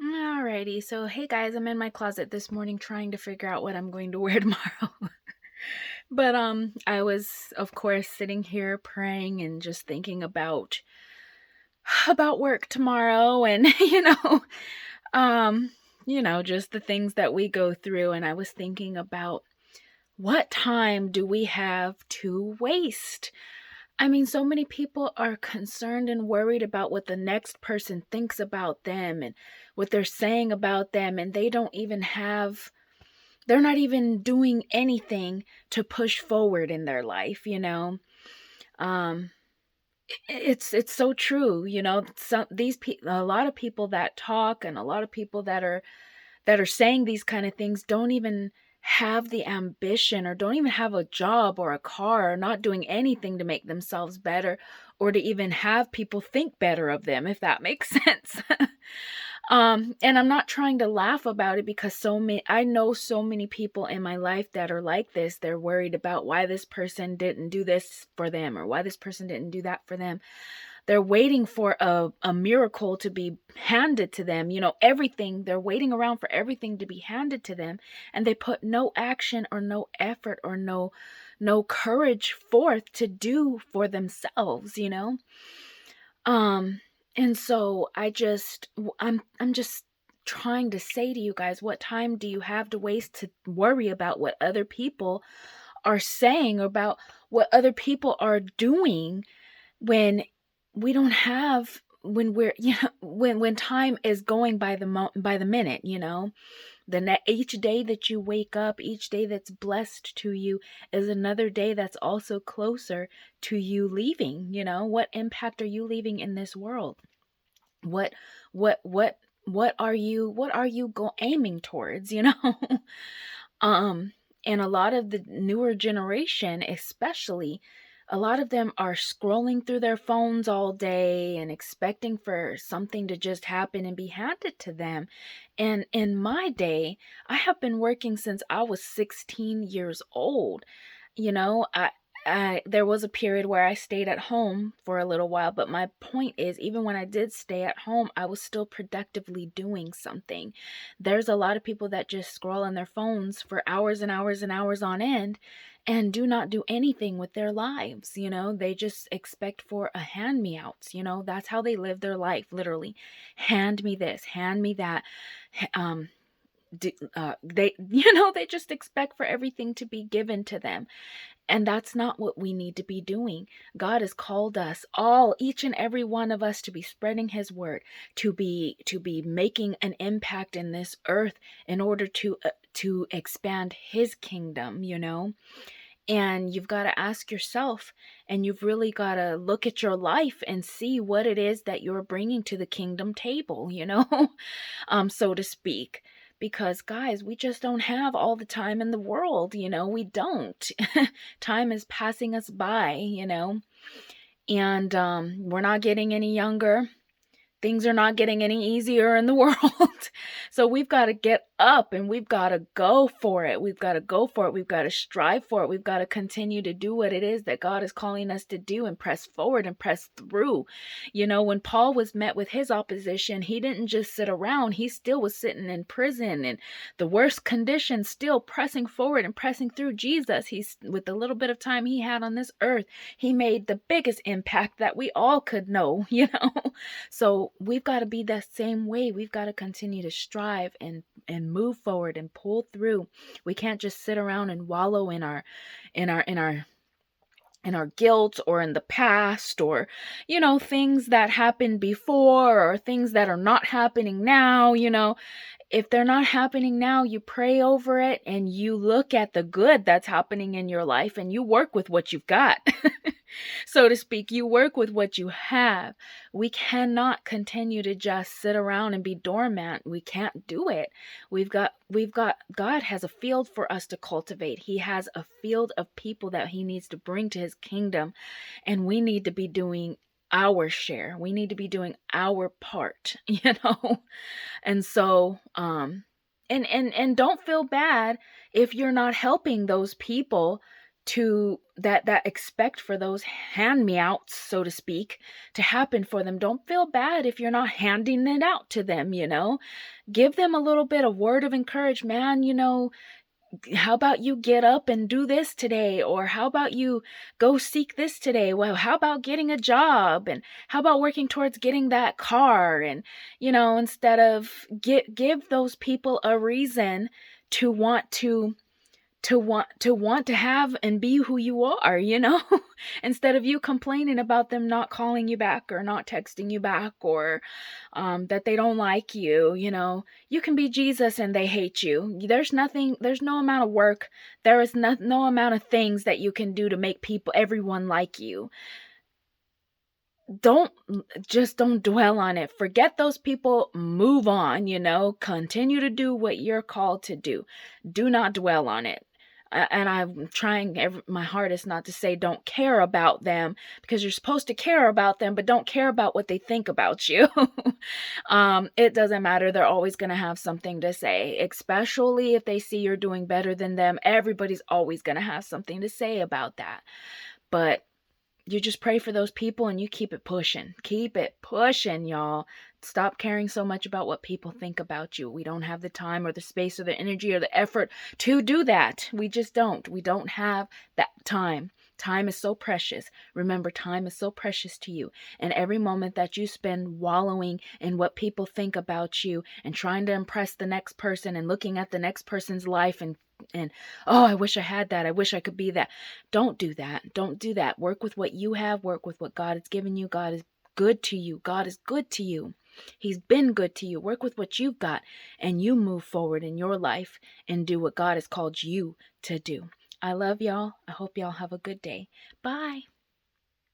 Alrighty, so hey guys, I'm in my closet this morning trying to figure out what I'm going to wear tomorrow. But I was of course sitting here praying and just thinking about work tomorrow and um just the things that we go through, and I was thinking about what time do we have to waste? I mean, so many people are concerned and worried about what the next person thinks about them and what they're saying about them, and they're not even doing anything to push forward in their life, you know? Um, it's so true, some these people, a lot of people that talk and a lot of people that are saying these kind of things don't even have the ambition or don't even have a job or a car or not doing anything to make themselves better or to even have people think better of them, if that makes sense. And I'm not trying to laugh about it because I know so many people in my life that are like this. They're worried about why this person didn't do this for them or why this person didn't do that for them. They're waiting for a miracle to be handed to them. Everything. They're waiting around for everything to be handed to them. And they put no action or no effort or no courage forth to do for themselves. Um, and so I'm just trying to say to you guys, what time do you have to waste to worry about what other people are saying, about what other people are doing, when we don't have when we're when time is going by by the minute, each day that you wake up, each day that's blessed to you is another day that's also closer to you leaving. What impact are you leaving in this world? what what what what are you aiming towards? um and a lot of the newer generation, especially, a lot of them are scrolling through their phones all day and expecting for something to just happen and be handed to them. And in my day, I have been working since I was 16 years old. you know i there was a period where I stayed at home for a little while, but my point is, even when I did stay at home, I was still productively doing something. There's a lot of people that just scroll on their phones for hours and hours and hours on end and do not do anything with their lives. They just expect for a hand me outs. That's how they live their life, literally. Hand me this, hand me that. Um, they just expect for everything to be given to them, and that's not what we need to be doing. God has called us all, each and every one of us, to be spreading his word, to be making an impact in this earth in order to expand his kingdom. And you've got to ask yourself, and you've really got to look at your life and see what it is that you're bringing to the kingdom table, so to speak. Because, guys, we just don't have all the time in the world. We don't. Time is passing us by. And we're not getting any younger. Things are not getting any easier in the world. So we've got to get up and we've got to go for it. We've got to go for it. We've got to strive for it. We've got to continue to do what it is that God is calling us to do and press forward and press through. When Paul was met with his opposition, he didn't just sit around. He still was sitting in prison and the worst conditions, still pressing forward and pressing through Jesus. With the little bit of time he had on this earth, he made the biggest impact that we all could know. So we've got to be that same way. We've got to continue to strive and move forward and pull through. We can't just sit around and wallow in our guilt or in the past, or things that happened before or things that are not happening now. If they're not happening now, you pray over it and you look at the good that's happening in your life and you work with what you've got. So to speak, you work with what you have. We cannot continue to just sit around and be dormant. We can't do it. God has a field for us to cultivate. He has a field of people that he needs to bring to his kingdom, and we need to be doing our share. We need to be doing our part, And so, and don't feel bad if you're not helping those people that expect for those hand me outs, so to speak, to happen for them. Don't feel bad if you're not handing it out to them, give them a little bit of word of encouragement. Man, how about you get up and do this today? Or how about you go seek this today? Well, how about getting a job? And how about working towards getting that car? And, instead of give those people a reason to want to have and be who you are, instead of you complaining about them not calling you back or not texting you back, or that they don't like you. You can be Jesus and they hate you. There's no amount of work, there is no amount of things that you can do to make everyone like you. don't don't dwell on it. Forget those people, move on, continue to do what you're called to do. Do not dwell on it. And I'm trying my hardest not to say don't care about them, because you're supposed to care about them, but don't care about what they think about you. It doesn't matter. They're always going to have something to say, especially if they see you're doing better than them. Everybody's always going to have something to say about that. But you just pray for those people and you keep it pushing. Keep it pushing, y'all. Stop caring so much about what people think about you. We don't have the time or the space or the energy or the effort to do that. We just don't. We don't have that time. Time is so precious. Remember, time is so precious to you. And every moment that you spend wallowing in what people think about you and trying to impress the next person and looking at the next person's life and oh, I wish I had that. I wish I could be that. Don't do that. Don't do that. Work with what you have. Work with what God has given you. God is good to you. God is good to you. He's been good to you. Work with what you've got and you move forward in your life and do what God has called you to do. I love y'all. I hope y'all have a good day. Bye.